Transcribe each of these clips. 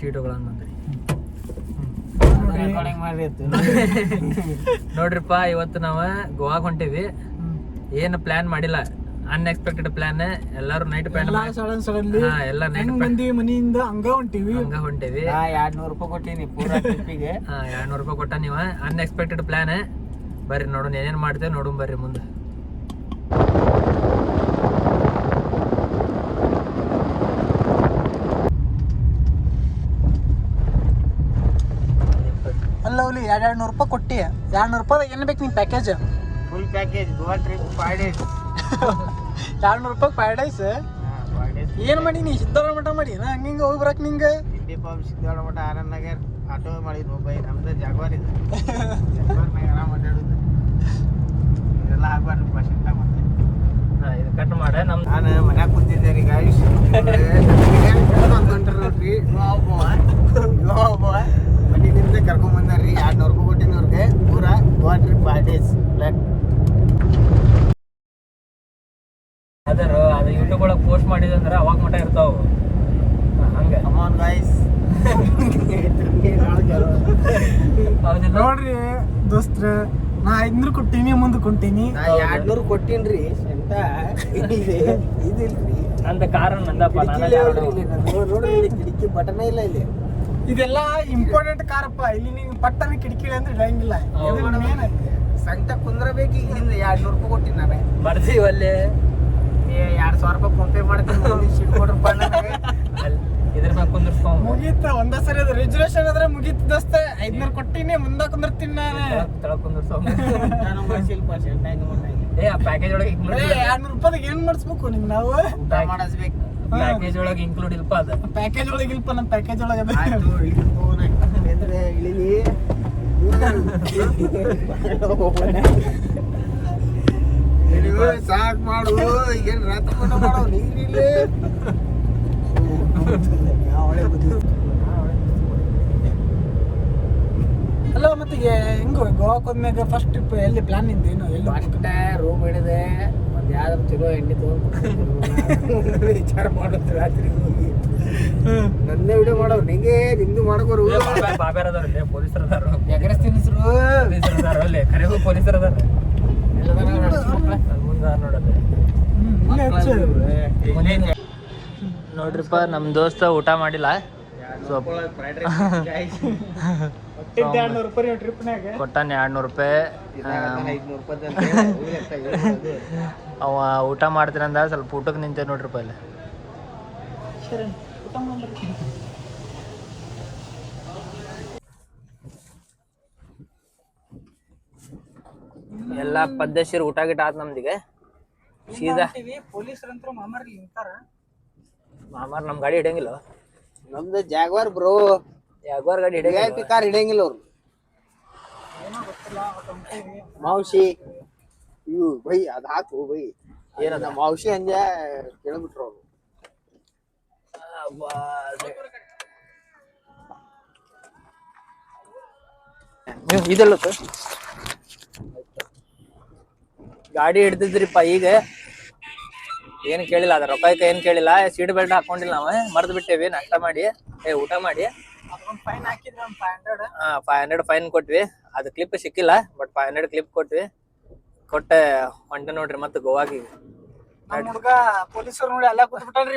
ಚೀಟುಗಳನ್ನಂದ್ರಿ ನೋಡ್ರಿಪ್ಪ, ಇವತ್ತು ನಾವು ಗೋವಾಗ್ ಹೊಂಟೇವಿ. ಏನು ಪ್ಲಾನ್ ಮಾಡಿಲ್ಲ, ಅನ್ಎಕ್ಸ್ಪೆಕ್ಟೆಡ್ ಪ್ಲಾನ್. ಎಲ್ಲಾರು ನೈಟ್ ಪ್ಲಾನ್ ಎಲ್ಲ ನೈಟ್ ಮನೆಯಿಂದ ಹಂಗ ಹೊಂಟೇವಿ. 200 ರೂಪಾಯಿ ಕೊಟ್ಟಿನಿ ಪೂರಾ ಟ್ರಿಪ್ಪಿಗೆ. 200 ರೂಪಾಯಿ ಕೊಟ್ಟ ನೀವ. Unexpected plan. ಬರ್ರಿ ನೋಡೋಣ ಏನೇನ್ ಮಾಡ್ತೇವೆ, ನೋಡೋಣ ಬರ್ರಿ ಮುಂದೆ. ಅಲ್ಲ ಅವ್ಲಿ 200 ರೂಪಾಯಿ ಕೊಟ್ಟಿ. 200 ರೂಪಾಯಿ ಏನ್ ಬೇಕು ನಿಮ್ package? Full package Goa trip 5 days. 200 ರೂಪಾಯಿ 5 days. ಏನ್ ಮಾಡಿ ನೀ ಸಿದ್ದಾರ ಮಠ ಮಾಡಿ ಹಂಗಿಂಗ ಹೋಗಿ ಬರಕ್ ನಿಂಗ? ಇಂಡಿ ಪಾಪ್ ಸಿದ್ದಾರ ಮಠ ಆನಂದ್ ನಗರ್ ಆಟೋ ಮಾಡಿದ್ ಮೊಬೈಲ್. ನಮ್ದು ಜಾಗ್ವಾರ್ ಇದು. ಜಾಗ್ವಾರ್ನಾಗ ಆರಾಮ್ ಅಡ್ಡಾಡುದು. ಇದೆಲ್ಲ ಆಗ್ಬಾರ್ದು ಪರ್ಸೆಂಟ್ ಮತ್ತೆ. ಇದು ಕಟ್ ಮಾಡ. ನಾನು ಮನ್ಯಾಗ ಕೂತಿದ್ದೆ ರೀ ಗಾಯ್ಸ್. ಅಂದ್ಕೊಂಡ್ರಿ ನೋಡ್ರಿ ಮನೆಯಿಂದ ಕರ್ಕೊಂಡ್ ಬಂದಾರ್ರಿ. 200 ರೂಪಾಯಿ ಕೊಟ್ಟಿನವ್ರಿಗೆ ಪೂರಾ ಗೋವಾ ಟ್ರಿಪ್ 5 days ಪ್ಲಾನ್. ಅದು ಯೂಟ್ಯೂಬ್ ಒಳಗೆ ಪೋಸ್ಟ್ ಮಾಡಿದಂದ್ರೆ ಅವಾಗ ಮಟ್ಟ ಇರ್ತಾವ ಹಂಗೆ. ಕಮಾನ್ ಗಾಯ್ಸ್. ನೋಡ್ರಿ ದೋಸ್ತ್ರ, ನಾ 500 ಕೊಟ್ಟೀನಿ, ಮುಂದೆ ಕೊಟ್ಟೀನಿ. 200 ಕೊಟ್ಟಿನ್ರಿ ಎಂತ ಇದಿಲ್ರಿ ಅಂತ ಕಾರಣ ನಂದಪ್ಪ. ನೋಡ್ರಿ ಕಿಟಕಿ ಬಟನ್ ಇಲ್ಲ ಇಲ್ಲಿ. ಇದೆಲ್ಲ ಇಂಪಾರ್ಟೆಂಟ್ ಕಾರಪ್ಪ. ಇಲ್ಲಿ ನೀವು ಪಟ್ಟನ ಕಿಟಕಿ ಅಂದ್ರೆ ಇಡಂಗಿಲ್ಲ. ಸಂತ ಕುಂದ್ರಬೇಕು. ಈಗ ಹಿಂದೆ 200 ರೂಪಾಯಿ ಕೊಟ್ಟಿನಿ ನಾನೇ. ಬರ್ತೀವಿ ಅಲ್ಲಿ 2000 ರೂಪಾಯಿ ಫೋನ್ ಪೇ ಮಾಡ್ತೀನಿ. ಶೀಟ್ ಕೊಡ್ರಪ್ಪ ಇದ್ರ ಮ್ಯಾಗ ಕುಂದಿರ್ಸ್ಕೊಂಡ್ ಮುಗೀತ. ಒಂದ ಸರಿ ಅದು ರಿಸರ್ವೇಶನ್ ಆದ್ರೆ ಮುಗೀತ ದೋಸ್ತ. 500 ಕೊಟ್ಟಿನಿ, ಮುಂದ ಕುಂದಿರ್ತೀನಿ ನಾನು. ತಳಕ್ ಕುಂದಿರ್ಸ್ಕೊಂಡ್ ಆ ಪ್ಯಾಕೇಜ್ ಒಳಗೆ 200 ರೂಪಾಯಿ ಏನ್ ಮಾಡಿಸ್ಬೇಕು ನಿಮ್ಗೆ? ನಾವು ಮಾಡಿಸ್ಬೇಕು. ಪ್ಯಾಕೇಜ್ ಒಳಗೆ ಇನ್ಕ್ಲೂಡ್ ಇಲ್ಪ. ಅದ ಪ್ಯಾಕೇಜ್ ಒಳಗೆ ಇಲ್ಪ. ನಮ್ಮ ಪ್ಯಾಕೇಜ್ ಒಳಗೆ ಇಳಿಲಿ ಸಾಕ್ ಮಾಡು. ಈಗೇನ್ ರಾತ್ರಿ ಮಾಡೋ ನೀರಿಲ್ಲಿ. ಅಲ್ಲ ಮತ್ತೆ ಹೆಂಗ ಗೋವಾಕ್ ಹೋದ್ಮ್ಯಾಗ ಫಸ್ಟ್ ಟ್ರಿಪ್ ಎಲ್ಲಿ ಪ್ಲಾನ್ ನಿಂದ? ಏನು ಎಲ್ಲಿ ಫಸ್ಟ್ ರೂಮ್ ಹಿಡಿದೆ. ಒಂದ್ ಯಾವ್ದಾರು ಚಲೋ ಎಣ್ಣೆ ತಗೊಂಡು ವಿಚಾರ ಮಾಡೋದು ರಾತ್ರಿ ಹೋಗಿ. ನನ್ನೇ ವಿಡಿಯೋ ಮಾಡೋ ನಿಂಗೆ ನಿಮ್ದು ಮಾಡ್ಕೋರು. ಬಾಬ್ಯಾರ ಅದಾರ, ಪೊಲೀಸರು ಅದಾರ, ಎಗರಸ್ ತಿನ್ನಿಸ್ರು ಪೊಲೀಸರು ಅದಾರ. ಅಲ್ಲಿ ಕರೆಗೂ ಪೊಲೀಸರು ಅದಾರ. ಮುಂದೆ ನೋಡೋದು ನೋಡ್ರಿಪ್ಪ. ನಮ್ಮ ದೋಸ್ತ ಊಟ ಮಾಡಿಲ್ಲ. ಕೊಟ್ಟಾನ 200 ರೂಪಾಯಿ. ಅವ ಊಟ ಮಾಡ್ತೀನಂದ. ಸ್ವಲ್ಪ ಊಟಕ್ಕೆ ನಿಂತೆ ನೋಡ್ರಿಪ್ಪ ಇಲ್ಲಿ. ಎಲ್ಲ ಪದ್ಧತಿ ಊಟ ಗಿಟ ಆತ್ ನಮ್ದಿಗೆ. ಸೀದಾ ಪೊಲೀಸರಂತ್ರ ಮಾಮಾರ್ ನಮ್ ಗಾಡಿ ಹಿಡಿಯಂಗಿಲ್ಲ. ನಮ್ದು ಜಾಗ್ವಾರ್ ಬ್ರೋ. ಜಾಗ್ವಾರ್ ಗಾಡಿ ಹಿಡಿಯಂಗಿಲ್ಲ. ಕಾರ್ ಹಿಡಿಯಂಗಿಲ್ಲ ಅವ್ರು. ಮಾವಶಿ ಇವು ಬೈ ಅದ್ ಹಾಕು ಬೈ. ಏನದ ಮಾವಶಿ ಅಂಜ ಕೇಳ್ಬಿಟ್ರು ಅವ್ರು. ಇದೆಲ್ಲ ಗಾಡಿ ಹಿಡ್ದಿದ್ರಿಪ್ಪ. ಈಗ ಏನ್ ಕೇಳಿಲ್ಲ, ಅದ್ರ ರೊಕ್ಕ ಏನ್ ಕೇಳಿಲ್ಲ. ಸೀಟ್ ಬೆಲ್ಟ್ ಹಾಕೊಂಡಿಲ್ಲ. ನಾವು ಮರ್ದ್ ಬಿಟ್ಟೇವಿ ನಾಷ್ಟ ಮಾಡಿ ಊಟ ಮಾಡಿ. ಫೈನ್ ಹಾಕಿದ್ವಿ 500. 500 ಫೈನ್ ಕೊಟ್ವಿ. ಅದು ಕ್ಲಿಪ್ ಸಿಕ್ಕಿಲ್ಲ, ಬಟ್ 500 ಕ್ಲಿಪ್ ಕೊಟ್ವಿ. ಕೊಟ್ಟೆ ಹೊಂಟೆ ನೋಡ್ರಿ ಮತ್ತೆ ಗೋವಾಗಿ. ಹುಡುಗ ಪೊಲೀಸರು ನೋಡಿ ಅಲ್ಲ ಕೂತ್ಬಿಟ್ಟಾನ್ರಿ.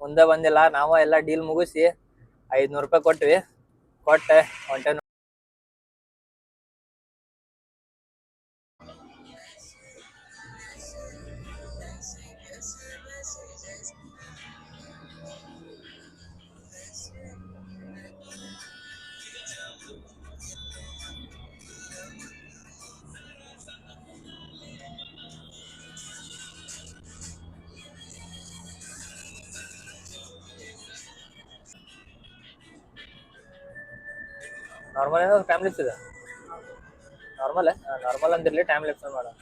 ಮುಂದೆ ಬಂದಿಲ್ಲ. ನಾವು ಎಲ್ಲ ಡೀಲ್ ಮುಗಿಸಿ 500 ರೂಪಾಯಿ ಕೊಟ್ವಿ. ಕೊಟ್ಟೆ ಹೊಂಟೆ. ನಾರ್ಮಲ್ ಏನೋ ಟೈಮ್ ಲಿಪ್ಸ್ ಇದೆ. ನಾರ್ಮಲ್ ಅಂದಿರ್ಲಿ, ಟೈಮ್ ಲಿಪ್ಸ್ ಮಾಡೋಣ.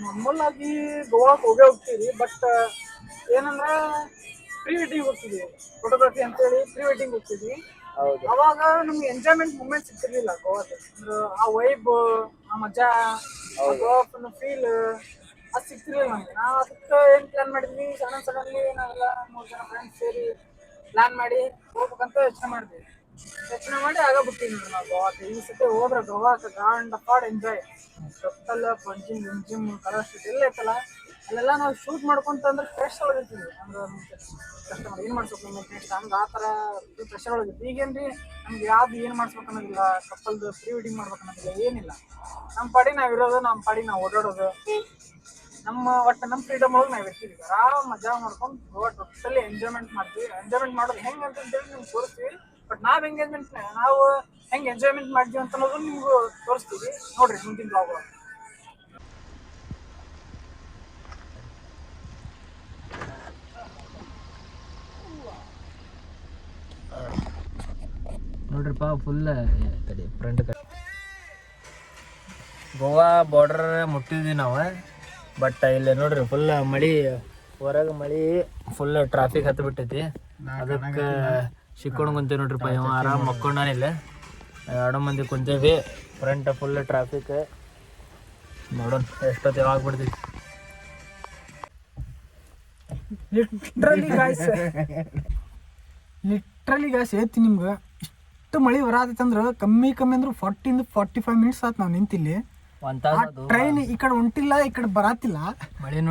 ನಾರ್ಮಲ್ ಆಗಿ ಗೋವಾಕ್ ಹೋಗ್ತೀವಿ, ಬಟ್ ಏನಂದ್ರೆ ಪ್ರೀ ವೆಡ್ಡಿಂಗ್ ಹೋಗ್ತಿದ್ವಿ, ಫೋಟೋಗ್ರಫಿ ಅಂತೇಳಿ ಪ್ರೀ ವೆಡ್ಡಿಂಗ್ ಹೋಗ್ತಿದ್ವಿ. ಹೌದು. ಅವಾಗ ನಮ್ಗೆ ಎಂಜಾಯ್ಮೆಂಟ್ ಮೂಮೆಂಟ್ ಸಿಗ್ತಿರ್ಲಿಲ್ಲ ಗೋವಾದ. ಅಂದ್ರೆ ಆ ವೈಬ್, ಆ ಮಜಾ, ಗೋವಾನ ಫೀಲ್ ಅದು ಸಿಗ್ತಿರ್ಲಿಲ್ಲ ನಮ್ಗೆ. ನಾವು ಅದಕ್ಕೆ ಏನು ಪ್ಲಾನ್ ಮಾಡಿದ್ವಿ, ಸಡನ್ಲಿ ನಾವೆಲ್ಲ 3 ಜನ ಫ್ರೆಂಡ್ಸ್ ಸೇರಿ ಪ್ಲಾನ್ ಮಾಡಿ ಹೋಗ್ಬೇಕಂತ ಯೋಚನೆ ಮಾಡಿ ಆಗ ಬಿಟ್ಟಿವಿ ನೋಡ್ರಿ ನಾವು ಗೋವಾಕ್ಕೆ. ಈ ಸತಿ ಹೋದ್ರೆ ಗೋವಾಕ್ಕೆ ಗಾಂಡ್ ಪಾಡ್ ಎಂಜಾಯ್. ಟೋಟಲ್ ಪಂಜಿಂಗ್ ಗಿಂಜಿಮ್ ಕಲರ್ ಸ್ಟ್ರೀಟ್ ಎಲ್ಲ ಐತಲ್ಲ, ಅಲ್ಲೆಲ್ಲ ನಾವು ಶೂಟ್ ಮಾಡ್ಕೊಂತ ಅಂದ್ರೆ ಫ್ರೆಶ್ ಒಳಗಿರ್ತೀವಿ. ಅಂದ್ರೆ ಕಸ್ಟಮರ್ ಏನು ಮಾಡ್ಸ್ಬೇಕು ನಿಮ್ಮ ನೆಕ್ಸ್ಟ್ ಹಂಗೆ ಆ ಥರ ಪ್ರೆಷರ್ ಒಳಗಿರ್ತೀವಿ. ಈಗೇನು ರೀ ನಮ್ಗೆ ಯಾವ್ದು ಏನು ಮಾಡ್ಸ್ಬೇಕು ಅನ್ನೋದಿಲ್ಲ, ಕಪ್ಪಲ್ದು ಪ್ರೀ ವೆಡ್ಡಿಂಗ್ ಮಾಡ್ಬೇಕು ಅನ್ನೋದಿಲ್ಲ, ಏನಿಲ್ಲ. ನಮ್ಮ ಪಾಡಿ ನಾವು ಇರೋದು, ನಮ್ಮ ಪಾಡಿ ನಾವು ಓಡಾಡೋದು, ನಮ್ಮ ಫ್ರೀಡಮ್ ಒಳಗೆ ನಾವು ಇರ್ತೀವಿ. ಆರಾಮ್ ಮಜಾ ಮಾಡ್ಕೊಂಡು ಗೋವಾ ಟೋಟಲಿ ಎಂಜಾಯ್ಮೆಂಟ್ ಮಾಡ್ತೀವಿ. ಎಂಜಾಯ್ಮೆಂಟ್ ಮಾಡೋದು ಹೆಂಗೆ ಅಂತೇಳಿ ನಿಮ್ಗೆ ತೋರಿಸ್ತೀವಿ. ಬಟ್ ನಾವು ಹೆಂಗೆ ಎಂಜಾಯ್ಮೆಂಟ್ ಮಾಡ್ತೀವಿ ಅಂತ ಅನ್ನೋದು ನಿಮ್ಗೆ ತೋರಿಸ್ತೀವಿ ನೋಡ್ರಿ ಮುಂದಿನ ಬ್ಲಾಗ್. ನೋಡ್ರಿಪ್ಪ ಫುಲ್ ಫ್ರಂಟ್ ಗೋವಾ ಬಾರ್ಡರ್ ಮುಟ್ಟಿದ್ವಿ ನಾವು. ಬಟ್ ಇಲ್ಲಿ ನೋಡ್ರಿ ಫುಲ್ ಮಳಿ, ಹೊರಗೆ ಮಳಿ ಫುಲ್ ಟ್ರಾಫಿಕ್ ಹತ್ತು ಬಿಟ್ಟೈತಿ. ಅದಕ್ಕೆ ಸಿಕ್ಕೊಂಡು ಕುಂತೀವಿ ನೋಡ್ರಿಪ್ಪ. ಇವ ಆರಾಮ್ ಮಕ್ಕೊಂಡಾನಿಲ್ಲ, 2 ಮಂದಿ ಕುಂತೇವಿ. Front full traffic. ನೋಡೋಣ ಎಷ್ಟೊತ್ತು ಯಾವಾಗ ಬಿಡ್ತೀವಿ. ಲಿಟ್ರಲಿ ಗಾಯ್ಸ್ ಹೇಳ್ತೀನಿ ನಿಮ್ಗೆ, ಇಷ್ಟು ಮಳೆ ಬರತ್ತಂದ್ರೆ ಕಮ್ಮಿ ಅಂದ್ರೆ 40-45 ಮಿನಿಟ್ಸ್ ಆಯ್ತು ನಾವು ನಿಂತಿಲ್ಲಿ. ಟ್ರೈನ್ ಈ ಕಡೆ ಹೊಂಟಿಲ್ಲ, ಈ ಕಡೆ ಬರತ್ತಿಲ್ಲ.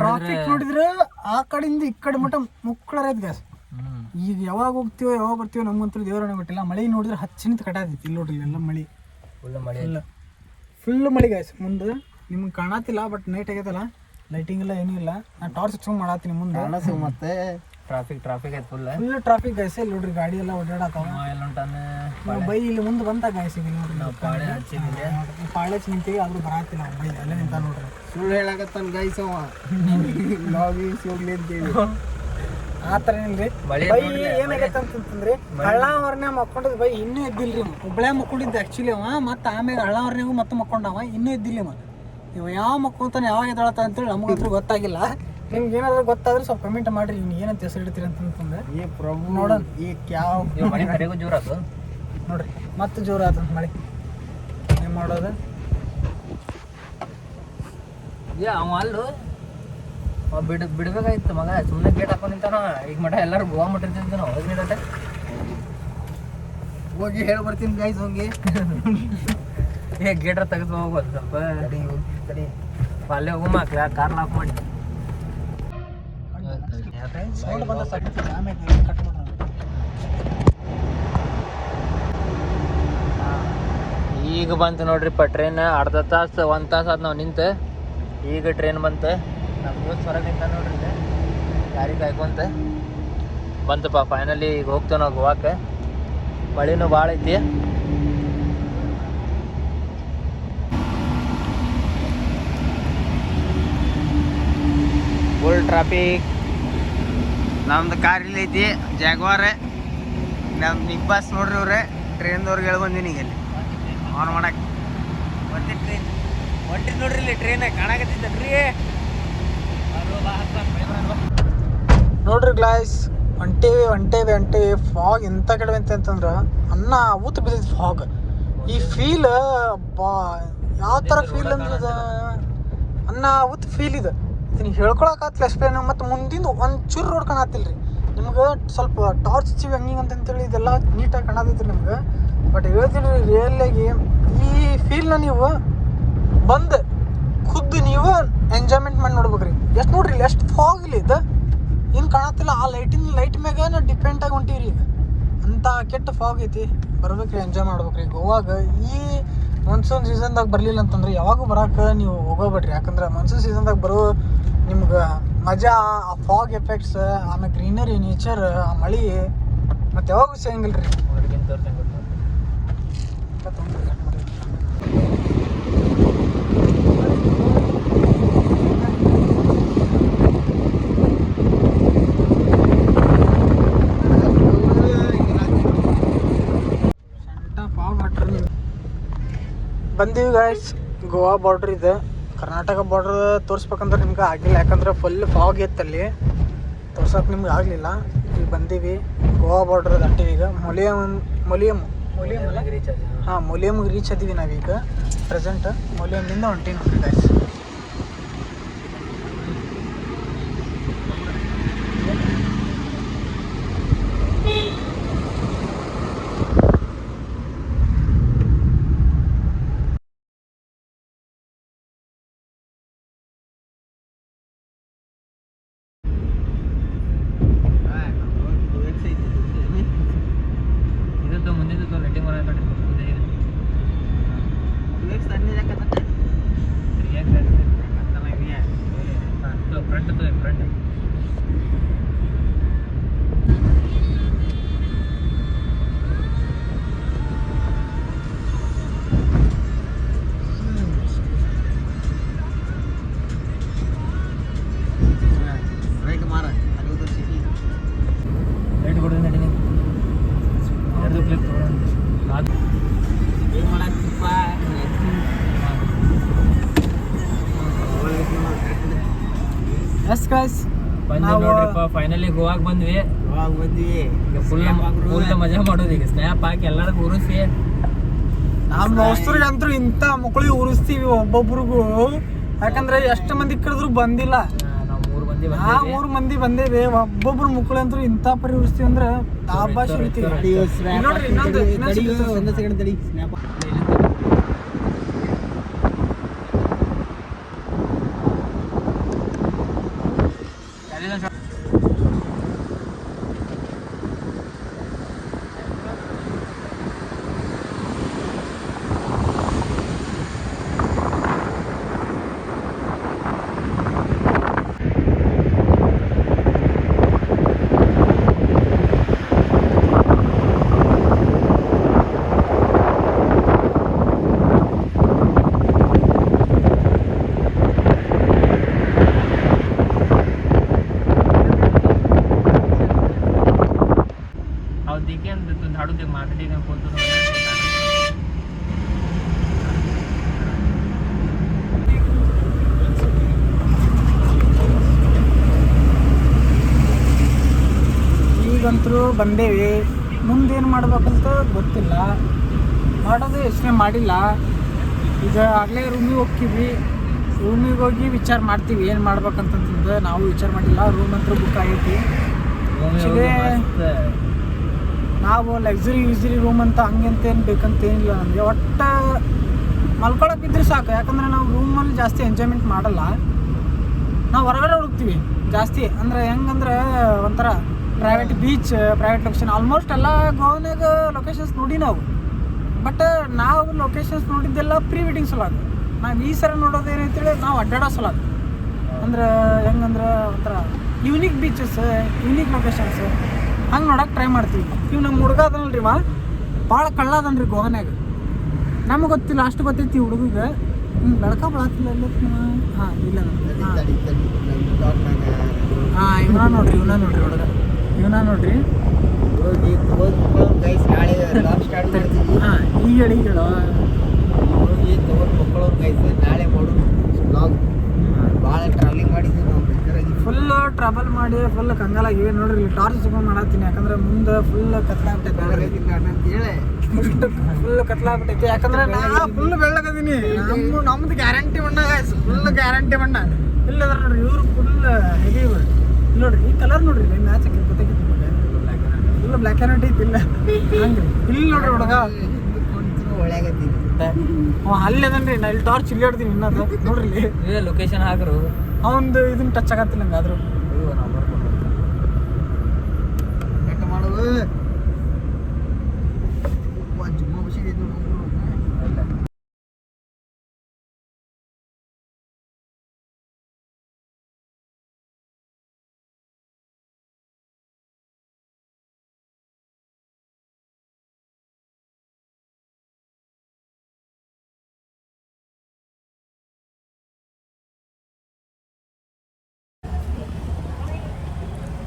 ಟ್ರಾಫಿಕ್ ನೋಡಿದ್ರೆ ಆ ಕಡೆಯಿಂದ ಈ ಕಡೆ ಮಟ್ಟ ಮುಕ್ಕಳರೈತ್ ಗ್ಯಾಸ್. ಈಗ ಯಾವಾಗ ಹೋಗ್ತೀವೋ ಯಾವಾಗ ಬರ್ತೀವೋ ನಮ್ಗಂತೂ ದೇವರನ್ನ ಬಿಟ್ಟಿಲ್ಲ. ಮಳೆ ನೋಡಿದ್ರೆ ಹಚ್ಚಿನಿಂದ ಕಟ್ಟಾದೈತಿ. ಇಲ್ಲಿ ನೋಡ್ರಿ ಎಲ್ಲ ಮಳೆ, ಫುಲ್ ಮಳೆ ಗಾಯ್ಸ್. ಮುಂದೆ ನಿಮ್ಗೆ ಕಾಣತ್ತಿಲ್ಲ, ಬಟ್ ನೈಟ್ ಆಗೈತಲ್ಲ, ಲೈಟಿಂಗ್ ಎಲ್ಲ ಏನೂ ಇಲ್ಲ. ನಾನು ಟಾರ್ಚ್ ಹಚ್ಕೊಂಡು ಮಾಡತ್ತೀನಿ ಮುಂದೆ. ಮತ್ತೆ ಟ್ರಾಫಿಕ್ ಐತೆ ಫುಲ್ ಟ್ರಾಫಿಕ್ ಗಾಯ್ಸ್. ಇಲ್ಲಿ ನೋಡ್ರಿ ಗಾಡಿ ಎಲ್ಲ ಓಡಾಡತ್ತಾವ. ಬೈ ಇಲ್ಲಿ ಮುಂದೆ ಬಂತ ಗಾಯ್ಸ್. ಈಗ ನೋಡ್ರಿ ಪಾಳೆ ನಿಂತೀವಿ, ಆದ್ರೂ ಬರತ್ತಿಲ್ಲ ಬೈ ಅಲ್ಲೇ ನಿಂತ ನೋಡ್ರಿ. ಸುಳ್ಳು ಹೇಳಕತ್ತಾನ ಗೈಸ್ ಅವ. ಹೋಗ್ಲಿ ಅಂತೇಳಿ ಆ ಥರ ಏನಿಲ್ರಿ. ಬೈ ಏನಾಗೈತೆ ಅಂತಂದ್ರೆ ಹಳ್ಳಾವರ್ನೆ ಮಕ್ಕೊಂಡಿದ್ ಬೈ ಇನ್ನೂ ಎದ್ದಿಲ್ರಿ. ಒಬ್ಬಳೇ ಮಕ್ಕೊಂಡಿದ್ದ ಆ್ಯಕ್ಚುಲಿ ಅವ. ಮತ್ತು ಆಮೇಲೆ ಹಳ್ಳಾವರ್ನೆಗೂ ಮತ್ತೆ ಮಕ್ಕೊಂಡವ, ಇನ್ನೂ ಎದ್ದಿಲ್ಲ ಅವ. ಇವ ಯಾವ ಮಕ್ಕೊಂತಾನೆ ಯಾವಾಗ ಎದ್ದಾಳತ್ತ ಅಂತೇಳಿ ನಮಗಂತೂ ಗೊತ್ತಾಗಿಲ್ಲ. ನಿಮ್ಗೆ ಏನಾದ್ರು ಗೊತ್ತಾದ್ರೆ ಸ್ವಲ್ಪ ಕಮೆಂಟ್ ಮಾಡ್ರಿ, ನೀವು ಏನಂತ ಹೆಸರು ಇಡ್ತೀರಿ ಅಂತಂದ್ರೆ. ಈ ಪ್ರಭು ನೋಡೋಣ ಈ ಕ್ಯಾವ್ ಜೋರ್ ಆತು ನೋಡ್ರಿ, ಮತ್ತೆ ಜೋರು ಆತ ಮಳೆ. ಏನು ಮಾಡೋದು? ಅವ ಅಲ್ಲೂ ಬಿಡ್ಬೇಕಾಗಿತ್ತು ಮಗ, ಸುಮ್ಮನೆ ಗೇಟ್ ಹಾಕೊಂಡು ನಿಂತಾನ. ಈಗ ಮಠ ಎಲ್ಲರೂ ಗೋವಾ ಮಠ ಇರ್ತಿದ್ವಿ ನಾವು. ಹೋಗಿ ಹೇಳಿ ಬರ್ತೀನಿ ಗೈಸ್. ಹೋಗಿ ಗೇಟ್ರ ತೆಗೆದು ಹೋಗ್ಬೋದು ಸ್ವಲ್ಪ. ಅಲ್ಲೇ ಹೋಗಮ್ಮ, ಕಾರ್ ಲಾಕ್ ಮಾಡಿ. ಸೌಂಡ್ ಬಂದ ಆಮೇಲೆ ಕಟ್ ಮಾಡೋಣ. ಈಗ ಬಂತು ನೋಡ್ರಿಪ್ಪ ಟ್ರೈನ್. ಅರ್ಧ ತಾಸು 1 ತಾಸು ಆದ್ ನಾವು ನಿಂತು. ಈಗ ಟ್ರೈನ್ ಬಂತು. ನಮ್ಮ ದೋಸ್ತ್ ಹೊರಗೆ ನಿಂತ ನೋಡ್ರಿ, ಗಾಡಿ ಕಾಯ್ಕೊಂತ ಬಂತಪ್ಪ. ಫೈನಲಿ ಈಗ ಹೋಗ್ತೇವೆ ನಾವು ಗೋವಾಕ್ಕೆ. ಮಳೆನೂ ಭಾಳ ಐತಿ. Full traffic. ನಮ್ದು ಕಾರ್ ಇಲ್ಲಿ ಐತಿ, ಜಾಗ್ವಾರ್. ನಮ್ಮ ಬಿಗ್ ಬಾಸ್ ನೋಡ್ರಿ ಇವ್ರೆ. ಟ್ರೈನ್ದವ್ರಿಗೆ ಹೇಳಿ ಬಂದೀನಿ ಈಗ ಇಲ್ಲಿ ಆನ್ ಮಾಡಕ್ಕೆ. ಮತ್ತೆ ಟ್ರೈನ್ ಹೊಂಟಿದ್ ನೋಡ್ರಿ, ಇಲ್ಲಿ ಟ್ರೈನ್ ಕಾಣಕತ್ತಿದ್ದಲ್ರಿ. ನೋಡ್ರಿ ಗ್ಲಾಸ್, ಹೊಂಟೇವಿ. ಫಾಗ್ ಎಂತ ಕಡಿಮೆ ಅಂತಂದ್ರೆ ಅನ್ನ ಊತ ಬಿದ್ದೈತಿ ಫಾಗ್. ಈ ಫೀಲ್ ಬಾ ಯಾವ ಥರ ಫೀಲ್ ಅಂದ್ರೆ ಅನ್ನ ಊತ ಫೀಲ್ ಇದೆ. ಇದನ್ನ ಹೇಳ್ಕೊಳಕಾತಿಲ್ಲ ಎಕ್ಸ್ಪ್ಲೇನ್. ಮತ್ತು ಮುಂದಿಂದ ಒಂಚೂರು ರೋಡ್ ಕಾಣತ್ತಿಲ್ಲ ರೀ ನಿಮ್ಗೆ. ಸ್ವಲ್ಪ ಟಾರ್ಚ್ ಹಚ್ಚಿವಿ ಹಂಗಿಂಗೆ ಅಂತೇಳಿ ಇದೆಲ್ಲ ನೀಟಾಗಿ ಕಾಣತೈತಿ ರೀ ನಿಮ್ಗೆ. ಬಟ್ ಹೇಳ್ತೀನಿ ರೀ, ರಿಯಲ್ಲಾಗಿ ಈ ಫೀಲ್ನ ನೀವು ಬಂದು ಖುದ್ದು ನೀವು ಎಂಜಾಯ್ಮೆಂಟ್ ಮಾಡಿ ನೋಡ್ಬೇಕ್ರಿ. ಎಷ್ಟು ನೋಡ್ರಿ ಇಲ್ಲಿ ಎಷ್ಟು ಫಾಗ್ ಇಲ್ಲಿ ಇದು ಏನು ಕಾಣತ್ತಿಲ್ಲ. ಆ ಲೈಟ್ ಮ್ಯಾಗ ನಾವು ಡಿಪೆಂಡ್ ಆಗಿ ಹೊಂಟೀವಿ ರೀ. ಈಗ ಅಂಥ ಕೆಟ್ಟ ಫಾಗ್ ಐತಿ. ಬರ್ಬೇಕ್ರಿ, ಎಂಜಾಯ್ ಮಾಡ್ಬೇಕ್ರಿ ಗೋವಾಗ. ಈ ಮಾನ್ಸೂನ್ ಸೀಸನ್ದಾಗ ಬರಲಿಲ್ಲ ಅಂತಂದ್ರೆ ಯಾವಾಗೂ ಬರೋಕೆ ನೀವು ಹೋಗೋಬೇಡ್ರಿ. ಯಾಕಂದ್ರೆ ಮಾನ್ಸೂನ್ ಸೀಸನ್ದಾಗ ಬರೋ ನಿಮ್ಗೆ ಮಜಾ, ಆ ಫಾಗ್ ಎಫೆಕ್ಟ್ಸ್, ಆಮೇಲೆ ಗ್ರೀನರಿ, ನೇಚರ್, ಆ ಮಳೆ ಮತ್ತು ಯಾವಾಗೂ ಸಿಗಂಗಿಲ್ಲ ರೀ. ಬಂದೀವಿ ಗಾಯ್ಸ್, ಗೋವಾ ಬಾರ್ಡ್ರ್ ಇದೆ. ಕರ್ನಾಟಕ ಬಾರ್ಡ್ರ್ ತೋರಿಸ್ಬೇಕಂದ್ರೆ ನಿಮ್ಗೆ ಆಗಿಲ್ಲ, ಯಾಕಂದ್ರೆ ಫುಲ್ ಫಾಗ್ ಇತ್ತಲ್ಲಿ ತೋರ್ಸೋಕೆ ನಿಮ್ಗೆ ಆಗಲಿಲ್ಲ. ಈಗ ಬಂದೀವಿ ಗೋವಾ ಬಾರ್ಡ್ರ್ ದಾಟೀವಿ. ಈಗ ಮೊಲಿಯಮ್ಗೆ ರೀಚ್ ಅದೀವಿ ನಾವೀಗ ಪ್ರೆಸೆಂಟ್. ಮೊಲಿಯಮ್ನಿಂದ ಹೊಂಟೀವಿ ನೋಡ್ರಿ ಗೈಸ್. ಎಸ್ ಗೈಸ್, ಫೈನಲಿ ಗೋವಾಗೆ ಬಂದ್ವಿ. ಈಗ ಫುಲ್ ಮಜಾ ಮಾಡೋದು. ಈಗ ಸ್ನ್ಯಾಪ್ ಹಾಕಿ ಎಲ್ಲರಿಗೂ ಉರಿಸಿ. ನಮ್ಮ ದೋಸ್ತರಿಗಂತೂ ಇಂಥ ಮಕ್ಕಳಿಗೆ ಉರಿಸ್ತೀವಿ ಒಬ್ಬೊಬ್ರಿಗೂ. ಯಾಕಂದ್ರೆ ಎಷ್ಟು ಮಂದಿ ಕರೆದ್ರು ಬಂದಿಲ್ಲ. ನಾವು 3 ಮಂದಿ ಬಂದೇವಿ. ಒಬ್ಬೊಬ್ರು ಮಕ್ಕಳು ಅಂತೂ ಇಂಥ ಪರಿ ಉರಿಸ್ತೀವಿ ಅಂದ್ರೆ ದಾಬಾ ಸಿಗ್ತೀವಿ. ನೋಡ್ರಿ ಇನ್ನೊಂದು ಸೆಕೆಂಡ್ ತಡಿ. ಈಗಂತರೂ ಬಂದೇವಿ. ಮುಂದೇನು ಮಾಡ್ಬೇಕಂತ ಗೊತ್ತಿಲ್ಲ, ಮಾಡೋದು ಯೋಚನೆ ಮಾಡಿಲ್ಲ. ಈಗ ಆಗಲೇ ರೂಮಿಗೆ ಹೋಗ್ತೀವಿ. ರೂಮಿಗೆ ಹೋಗಿ ವಿಚಾರ ಮಾಡ್ತೀವಿ ಏನು ಮಾಡ್ಬೇಕಂತಂದು. ನಾವು ವಿಚಾರ ಮಾಡಿಲ್ಲ, ರೂಮ್ ಅಂತೂ ಬುಕ್ ಆಗೈತಿ. ನಾವು ಲಕ್ಸುರಿ ರೂಮ್ ಅಂತ ಹಂಗಂತ ಏನು ಬೇಕಂತ ಏನಿಲ್ಲ ನಮಗೆ. ಒಟ್ಟು ಮಲ್ಕೊಳಕ್ಕೆ ಇದ್ರೆ ಸಾಕು. ಯಾಕಂದರೆ ನಾವು ರೂಮಲ್ಲಿ ಜಾಸ್ತಿ ಎಂಜಾಯ್ಮೆಂಟ್ ಮಾಡಲ್ಲ. ನಾವು ಹೊರಗಡೆ ಹುಡುಕ್ತೀವಿ ಜಾಸ್ತಿ. ಅಂದರೆ ಹೆಂಗಂದ್ರೆ ಒಂಥರ private beach, private location, almost ಎಲ್ಲ ಗೋವಾನಾಗ ಲೊಕೇಶನ್ಸ್ ನೋಡಿ ನಾವು. ಬಟ್ ನಾವು ಲೊಕೇಶನ್ಸ್ ನೋಡಿದ್ದೆಲ್ಲ ಪ್ರೀ ವೆಡ್ಡಿಂಗ್ ಸಲಾಗ. ನಾವು ಈ ಸಲ ನೋಡೋದು ಏನೈತೇಳಿ ನಾವು ಅಡ್ಡಾಡೋ ಸಲಾಗ. ಅಂದ್ರೆ ಹೆಂಗಂದ್ರೆ ಒಂಥರ ಯೂನಿಕ್ ಬೀಚಸ್, ಯೂನಿಕ್ ಲೊಕೇಶನ್ಸ್ ಹಂಗೆ ನೋಡೋಕೆ ಟ್ರೈ ಮಾಡ್ತೀವಿ. ಇವು ನಮ್ಮ ಹುಡುಗ ಅದನಲ್ರಿ ಭಾಳ ಕಳ್ಳ ಅದನ್ರಿ ಗೋವಾನಾಗ. ನಮಗೆ ಗೊತ್ತಿಲ್ಲ, ಅಷ್ಟು ಗೊತ್ತೈತಿ ಹುಡುಗಿಗೆ. ಬೆಳಕ ಬಳತ್ತಿಲ್ಲ. ಹಾಂ ಇಲ್ಲ ಇವನ ನೋಡ್ರಿ ಹುಡುಗ. ಇವನ ನೋಡ್ರಿ. ಹಾಂ ಈಗ ಹೇಳಿ ನಾಳೆ ಮಾಡೋದು ಬ್ಲಾಗ್. ಭಾಳ ಟ್ರಾವೆಲಿಂಗ್ ಮಾಡಿದ್ವಿ ನಾವು. ಫುಲ್ ಟ್ರಾವೆಲ್ ಮಾಡಿ ಫುಲ್ ಕಂಗಾಲಾಗಿವೆ ನೋಡ್ರಿ. ಟಾರ್ಚ್ ತಗೊಂಡು ಮಾಡತ್ತೀನಿ, ಯಾಕಂದ್ರೆ ಮುಂದೆ ಫುಲ್ ಕತ್ಲಾಗ್ಬಿಟ್ಟೈತೆ. ಫುಲ್ ಕತ್ಲಾಗ್ಬಿಟ್ಟೈತಿ, ಯಾಕಂದ್ರೆ ನಾ ಫುಲ್ ಬೆಳ್ಳಗದೀನಿ. ನಮ್ದು ಗ್ಯಾರಂಟಿ ಬಣ್ಣ, ಫುಲ್ ಗ್ಯಾರಂಟಿ ಬಣ್ಣ. ಇಲ್ಲದ್ರ ನೋಡ್ರಿ ಇವ್ರು ಫುಲ್ ಹೆವಿ ನೋಡ್ರಿ. ಈ ಕಲರ್ ನೋಡ್ರಿ ಮ್ಯಾಚ್ ಗೊತ್ತಾಗಿತ್ತು ಫುಲ್ ಬ್ಲ್ಯಾಕ್ ಆ್ಯಂಡ್ ವೈಟ್ ಐತಿ. ಇಲ್ಲ ಹಂಗ್ರಿ ಇಲ್ಲಿ ನೋಡ್ರಿ ಹುಡುಗ ಅಲ್ಲಿ ಅದನ್ರಿ. ನಾ ಇಲ್ಲಿ ಟಾರ್ಚ್ ಇಲ್ಲಿ ಆಡ್ತೀನಿ ಇನ್ನದು ನೋಡ್ರಿ. ಲೊಕೇಶನ್ ಹಾಕ್ರು ಅವಂದು ಇದನ್ನ ಟಚ್ ಆಗತ್ತಿಲ್ಲ ಹಂಗಾದ್ರು. ಮಾಡೋದು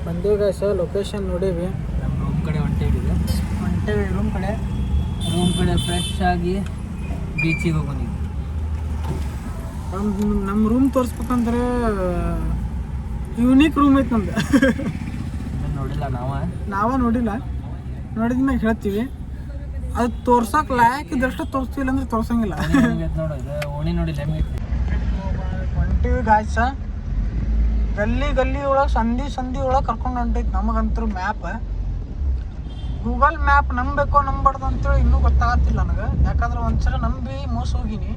ಬಂದೀವಿ ಗೈಸ್. ಲೊಕೇಶನ್ ನೋಡೀವಿ. ನಮ್ಮ ರೂಮ್ ಕಡೆ ಹೊಂಟೇವಿ ರೂಮ್ ಕಡೆ ಫ್ರೆಶ್ ಆಗಿ ಬೀಚಿಗೆ ಹೋಗೋಣ. ನಮ್ಮ ರೂಮ್ ತೋರಿಸ್ಬೇಕಂದ್ರೆ ಯೂನಿಕ್ ರೂಮ್ ಐತೆ ನಮ್ದು. ನೋಡಿಲ್ಲ ನಾವ ನೋಡಿಲ್ಲ, ನೋಡಿದ್ಮ್ಯಾಗ ಹೇಳ್ತೀವಿ. ಅದು ತೋರ್ಸಕ್ಕೆ ಲಾಯಕ್ ಇದ್ದಷ್ಟು ತೋರಿಸ್ತಿಲ್ಲ ಅಂದ್ರೆ ತೋರ್ಸಂಗಿಲ್ಲ. ನೋಡು ಇದು ಓಣಿ ನೋಡಿಲ್ಲ ಹೆಂಗೈತಿ. ಹೊಂಟಿವಿ ಗಾಯ್ಸ, ಗಲ್ಲಿ ಒಳಗೆ ಸಂಧಿ ಒಳಗೆ ಕರ್ಕೊಂಡು ಹೊಂಟೈತಿ. ನಮಗಂತೂ ಮ್ಯಾಪ್, ಗೂಗಲ್ ಮ್ಯಾಪ್ ನಂಬಬೇಕೋ ನಂಬಾರ್ದು ಅಂತೇಳಿ ಇನ್ನೂ ಗೊತ್ತಾಗತ್ತಿಲ್ಲ ನನಗೆ. ಯಾಕಂದ್ರೆ ಒಂದ್ಸಲ ನಂಬಿ ಮೋಸ ಹೋಗಿನಿ.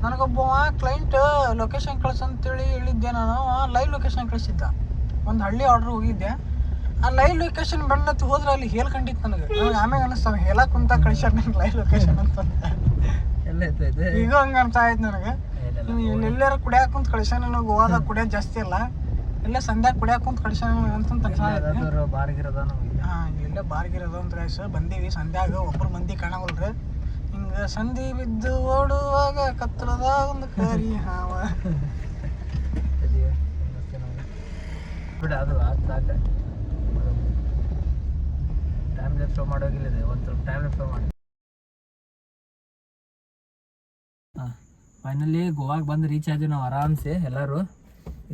ನನಗೊಬ್ಬ ಕ್ಲೈಂಟ್ ಲೊಕೇಶನ್ ಕಳ್ಸಂತೇಳಿ ಹೇಳಿದ್ದೆ. ನಾನು ಲೈವ್ ಲೊಕೇಶನ್ ಕಳಿಸಿದ್ದ. ಒಂದು ಹಳ್ಳಿ ಆರ್ಡ್ರ್ ಹೋಗಿದ್ದೆ. ಆ ಲೈವ್ ಲೊಕೇಶನ್ ಬಂದತ್ತು ಹೋದ್ರೆ ಅಲ್ಲಿ ಹೇಳ್ಕೊಂಡಿತ್ತು ನನಗೆ ಆಮೇಲೆ ಅನ್ನಿಸ್ತಾವೆ ಹೇಳಕ್ಕೆ ಕುಂತ ಕಳಿಸ್ಯಾರ ನಂಗೆ ಲೈವ್ ಲೊಕೇಶನ್ ಅಂತ. ಈಗ ಹಂಗೆ ಅನ್ಸ್ತಾ ಆಯ್ತು ನನಗೆ. ಎಲ್ಲಾರು ಕುಡಿಯಾಕ ಕುಂತ ಕಳಿಸ್ಯಾನ, ನಾವು ಗೋವಾದಾಗ ಕುಡಿಯೋದು ಜಾಸ್ತಿ ಅಲ್ಲ, ಎಲ್ಲ ಸಂಧ್ಯಾಗ ಕುಡಿಯಾಕ ಕುಂತ ಕಳಿಸ್ಯಾನ ಅಂತ ಹಾಂ ಇಲ್ಲೆಲ್ಲ ಬಾರ್ಗಿರೋದು ಅಂತ ಗಾಯ್ಸ್. ಬಂದೀವಿ ಸಂಧ್ಯಾಗ, ಒಬ್ಬರು ಮಂದಿ ಕಾಣವಲ್ರಿ. ಹಿಂಗೆ ಸಂಧಿ ಬಿದ್ದು ಓಡುವಾಗ ಕತ್ತಲದ ಒಂದು ಕರಿ ಹಾವ. ಅದು ಸಾಕ ಟೈಮ್ ಲೆಫ್ಟ್ ಶೋ ಮಾಡೋಗಿಲ್ಲ, ಒಂದು ಸ್ವಲ್ಪ ಟೈಮ್ ಲೆಫ್ಟ್ ಶೋ ಮಾಡಿ. ಹಾಂ ಫೈನಲಿ ಗೋವಾಗೆ ಬಂದು ರೀಚ್ ಆದ್ವಿ ನಾವು ಆರಾಮ್ಸೆ ಎಲ್ಲರೂ.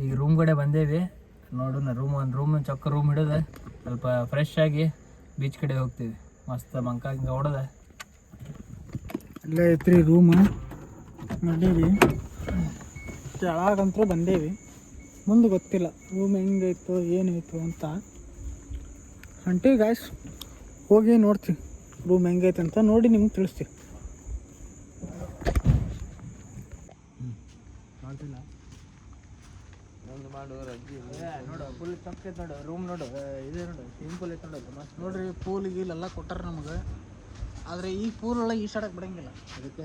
ಈಗ ರೂಮ್ ಕಡೆ ಬಂದೇವಿ. ನೋಡು ಒಂದು ರೂಮ್ ಚೊಕ್ಕ ರೂಮ್ ಹಿಡಿದು ಸ್ವಲ್ಪ ಫ್ರೆಶ್ ಆಗಿ ಬೀಚ್ ಕಡೆ ಹೋಗ್ತೀವಿ. ಮಸ್ತ್ ಮಂಕ ಹಿಂಗೆ ಹೊಡೆದ ಇಲ್ಲೇ ಐತ್ರಿ ರೂಮ್. ನಡೀವಿ ಕೆಳಗಂತೂ ಬಂದೇವಿ. ಮುಂದೆ ಗೊತ್ತಿಲ್ಲ ರೂಮ್ ಹೆಂಗೈತು ಏನಾಯ್ತು ಅಂತ. ಹೊಂಟೀವಿ ಗಾಯ್ಸ್, ಹೋಗಿ ನೋಡ್ತೀವಿ ರೂಮ್ ಹೆಂಗೈತೆ ಅಂತ. ನೋಡಿ ನಿಮ್ಗೆ ತಿಳಿಸ್ತೀವಿ. ನೋಡು ಫುಲ್ ಚೊಕ್ಕ ಐತೆ ನೋಡು ರೂಮ್. ನೋಡು ಇದೆ ನೋಡು ಸ್ವಿಮ್ಮಿಂಗ್ ಪೂಲ್ ಐತೆ ನೋಡು ಮಸ್ತ್. ನೋಡ್ರಿ ಪೂಲ್ ಗೀಲೆಲ್ಲ ಕೊಟ್ಟಾರ ನಮಗೆ. ಆದರೆ ಈ ಪೂಲ್ ಒಳಗೆ ಈಸಾಡಕ್ಕೆ ಬಿಡಂಗಿಲ್ಲ. ಅದಕ್ಕೆ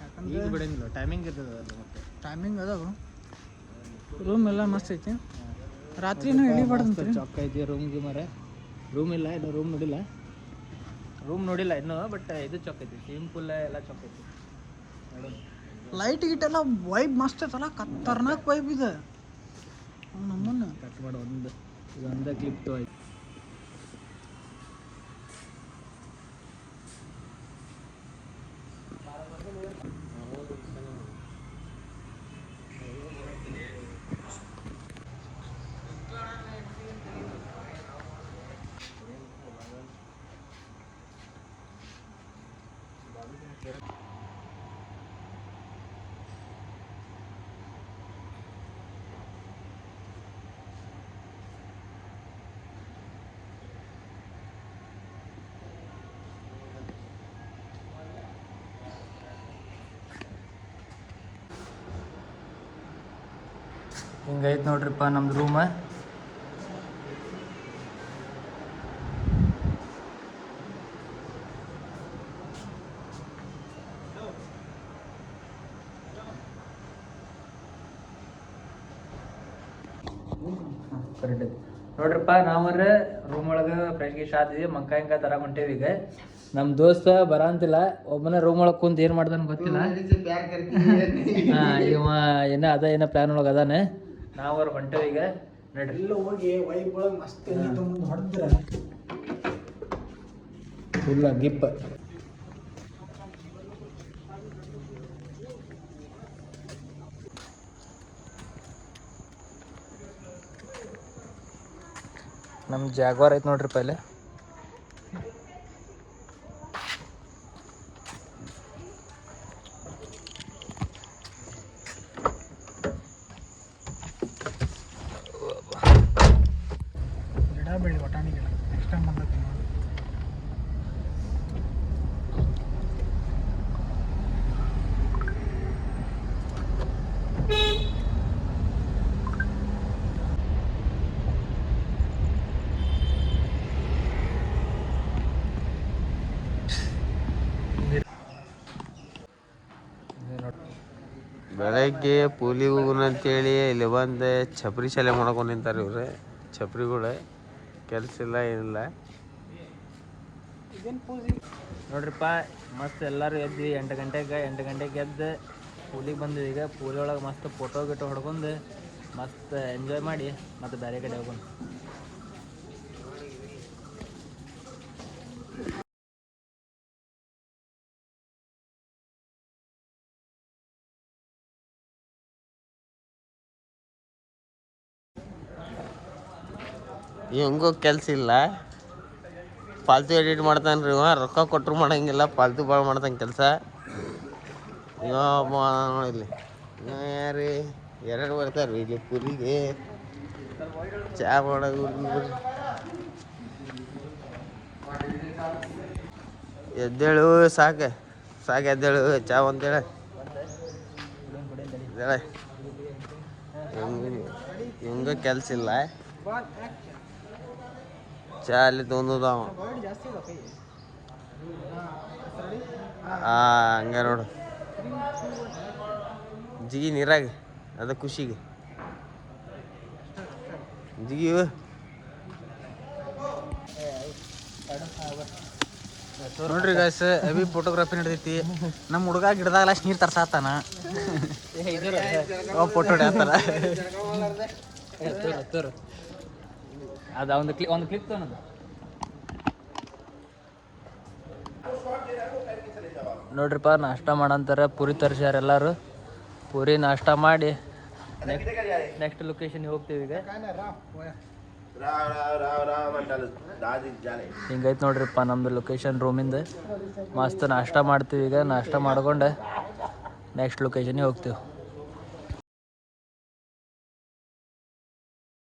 ಯಾಕಂದ್ರೆ ಈಗ ಬಿಡಂಗಿಲ್ಲ, ಟೈಮಿಂಗ್ ಇರ್ತದೆ ಅದು. ಮತ್ತೆ ಟೈಮಿಂಗ್ ಅದಾವ. ರೂಮ್ ಎಲ್ಲ ಮಸ್ತ್ ಐತಿ. ರಾತ್ರಿನೂ ಇಳಿಬಾರ್ದಂತ ಚೊಕ್ಕ ಐತಿ ರೂಮ್ಗೆ ಮರೆ. ರೂಮ್ ಇಲ್ಲ ಇನ್ನು, ರೂಮ್ ನೋಡಿಲ್ಲ ಇನ್ನೂ. ಬಟ್ ಇದು ಚೊಕ್ಕ ಐತಿ, ಸ್ವಿಮ್ಮಿಂಗ್ ಪೂಲ್ ಎಲ್ಲ ಚೊಕ್ಕ ಐತಿ ನೋಡು. ಲೈಟ್ ಗಿಟ್ಟೆಲ್ಲ ವೈಬ್ ಮಸ್ತ್ ಐತಲ್ಲ, ಖತರ್ನಾಕ್ ವೈಬ್ ಇದೆ. ನಮ್ಮನ್ನ ಕಟ್ ಮಾಡಿ ಇದೊಂದೇ ಕ್ಲಿಪ್ ತೊಗೊಯ್ತು. ಹಿಂಗೈತೆ ನೋಡ್ರಿಪ್ಪ ನಮ್ದು ರೂಮ್. ಕರೆಕ್ಟ್ ಐತಿ ನೋಡ್ರಿಪ್ಪ. ನಾವ್ರೆ ರೂಮ್ ಒಳಗೆ ಫ್ರೆಶ್ ಗಿಶ್ ಆದ್ವಿ, ಮಂಕ ತರಕ್ಕೆ ಹೊಂಟೇವಿ. ಈಗ ನಮ್ಮ ದೋಸ್ತ ಬರಂತಿಲ್ಲ, ಒಬ್ಬನ ರೂಮ್ ಒಳಗೆ ಕುಂತ ಏನು ಮಾಡ್ದಾನ ಗೊತ್ತಿಲ್ಲ. ಹಾಂ ಇವ ಏನೋ ಪ್ಲ್ಯಾನ್ ಒಳಗೆ ಅದಾನೆ. ನಾವ್ರು ಹೊಂಟೇವಿ ಈಗ. ನಡ್ರಿ ಎಲ್ಲ ಹೋಗಿ ವೈಬ್ ಒಳಗೆ ಮಸ್ತ್ ಮುಂದೆ ಹೊಡೆದ್ರೆ ಫುಲ್ಲ ಗಿಪ್ಪ. ನಮ್ಮ ಜಾಗ್ವಾರ್ ಐತೆ ನೋಡ್ರಿಪ್ಪ ಇಲ್ಲಿ. ಗಿಡ ಬೆಳಿ ಒಟಾಣಿ ಗಿಡ ನೆಕ್ಸ್ಟ್ ಟೈಮ್ ಬಂದೈತಿ ನೋಡಿ. ಬೆಳಗ್ಗೆ ಪೂಲಿಗೆ ಹೋಗೋಣ ಅಂತೇಳಿ ಇಲ್ಲಿ ಬಂದು ಛಪ್ರಿ ಶಾಲೆ ಮಾಡ್ಕೊಂಡು ನಿಂತಾರೆ ಇವ್ರೆ. ಛಪ್ರಿಗಳು ಕೆಲಸ ಇಲ್ಲ ಏನಿಲ್ಲ. ನೋಡ್ರಿಪ್ಪ ಮಸ್ತ್ ಎಲ್ಲರೂ ಎದ್ವಿ 8 ಗಂಟೆಗೆ ಎದ್ದು ಪೂಲಿಗೆ ಬಂದ್ವಿ. ಈಗ ಪೂಲಿ ಒಳಗೆ ಮಸ್ತ್ ಫೋಟೋ ಗಿಟೋ ಹೊಡ್ಕೊಂಡು ಮಸ್ತ್ ಎಂಜಾಯ್ ಮಾಡಿ ಮತ್ತೆ ಬೇರೆ ಕಡೆ ಹೋಗೋಣ. ಹೆಂಗೂ ಕೆಲಸ ಇಲ್ಲ, ಪಾಲ್ತು ಎಡಿಟ್ ಮಾಡ್ತಾನೆ ರೀ. ರೊಕ್ಕ ಕೊಟ್ಟರು ಮಾಡಂಗಿಲ್ಲ, ಪಾಲ್ತು ಭಾಳ ಮಾಡ್ತಾನೆ ಕೆಲಸ. ಇಲ್ಲಿ ಯಾರು ಎರಡು ಬರ್ತಾರೆ ರೀ ಇಲ್ಲಿ ಪುರಿಗೆ ಚಾ ಮಾಡೋದು. ಎದ್ದೇಳು ಸಾಕು ಎದ್ದೇಳು, ಚಾ ಅಂತೇಳ ಹಿಂಗ ಕೆಲ್ಸ ಇಲ್ಲ. ಚಾ ಅಲ್ಲಿ ತೊಂದದಾವ ಹಂಗ ನೋಡು ಜಿಗಿ ನೀರಾಗ, ಅದ ಖುಷಿಗೆ ಜಿಗಿ. ನೋಡ್ರಿ ಗಾಯ್ಸ್, ಹೆವಿ ಫೋಟೋಗ್ರಫಿ ನಡ್ದೈತಿ. ನಮ್ಮ ಹುಡುಗ ಗಿಡದಾಗ ಅಷ್ಟು ನೀರು ತರ್ಸಾತಾನ, ಫೋಟೋ ಹೊಡ್ಯಾತಾರ. ಅದ ಒಂದು ಕ್ಲಿಕ್ ತೊಗೊಂಡು ನೋಡ್ರಿಪ್ಪ, ನಾಷ್ಟ ಮಾಡಂತಾರೆ. ಪೂರಿ ತರ್ಸ್ಯಾರ ಎಲ್ಲರೂ. ಪೂರಿ ನಾಷ್ಟ ಮಾಡಿ ನೆಕ್ಸ್ಟ್ ಲೊಕೇಶನ್ಗೆ ಹೋಗ್ತೀವಿ. ಈಗ ಹಿಂಗೈತೆ ನೋಡ್ರಿಪ್ಪ ನಮ್ದು ಲೊಕೇಶನ್ ರೂಮಿಂದ. ಮಸ್ತ್ ನಾಷ್ಟ ಮಾಡ್ತೀವಿ. ಈಗ ನಾಷ್ಟ ಮಾಡ್ಕೊಂಡು ನೆಕ್ಸ್ಟ್ ಲೊಕೇಶನ್ಗೆ ಹೋಗ್ತೀವಿ.